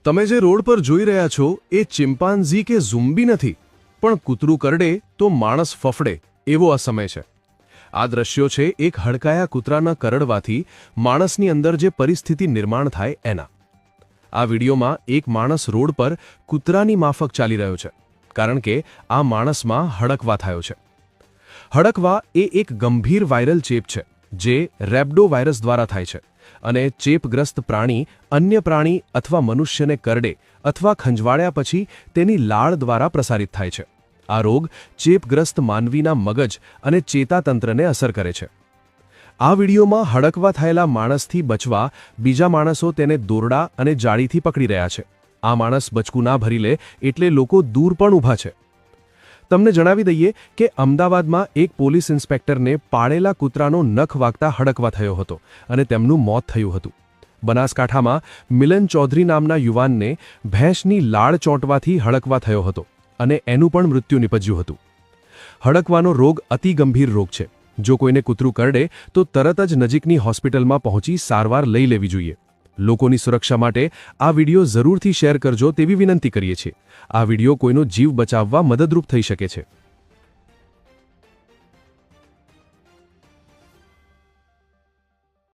તમે જે રોડ પર જોઈ રહ્યા છો એ ચિમ્પાન્ઝી કે ઝુમ્બી નથી, પણ કૂતરું કરડે તો માણસ ફફડે એવો આ સમય છે. આ દ્રશ્યો છે એક હડકાયા કૂતરાના કરડવાથી માણસની અંદર જે પરિસ્થિતિ નિર્માણ થાય એના. આ વિડીયોમાં એક માણસ રોડ પર કૂતરાની માફક ચાલી રહ્યો છે, કારણ કે આ માણસમાં હડકવા થયો છે. હડકવા એ એક ગંભીર વાયરલ ચેપ છે જે રેબડો વાયરસ દ્વારા થાય છે અને ચેપગ્રસ્ત પ્રાણી અન્ય પ્રાણી અથવા મનુષ્યને કરડે અથવા ખંજવાળ્યા પછી તેની લાળ દ્વારા પ્રસારિત થાય છે. આ રોગ ચેપગ્રસ્ત માનવીના મગજ અને ચેતાતંત્રને અસર કરે છે. આ વિડીયોમાં હડકવા થયેલા માણસથી બચવા બીજા માણસો તેને દોરડા અને જાળીથી પકડી રહ્યા છે. આ માણસ બચકું ના ભરી લે એટલે લોકો દૂર પણ ઊભા છે. તમને જણાવી દઈએ કે અમદાવાદમાં એક પોલીસ ઇન્સ્પેક્ટરને પાળેલા કૂતરાનો નખ વાગતા હડકવા થયો હતો અને તેમનું મોત થયું હતું. બનાસકાંઠામાં મિલન ચૌધરી નામના યુવાનને ભેંસની લાળ ચોંટવાથી હડકવા થયો હતો અને એનું પણ મૃત્યુ નિપજ્યું હતું. હડકવાનો રોગ અતિ ગંભીર રોગ છે. જો કોઈને કૂતરું કરડે તો તરત જ નજીકની હોસ્પિટલમાં પહોંચી સારવાર લઈ લેવી જોઈએ. લોકોની સુરક્ષા માટે આ વિડીયો જરૂરથી શેર કરજો તેવી વિનંતી કરીએ છીએ. આ વિડીયો કોઈનો જીવ બચાવવા મદદરૂપ થઈ શકે છે.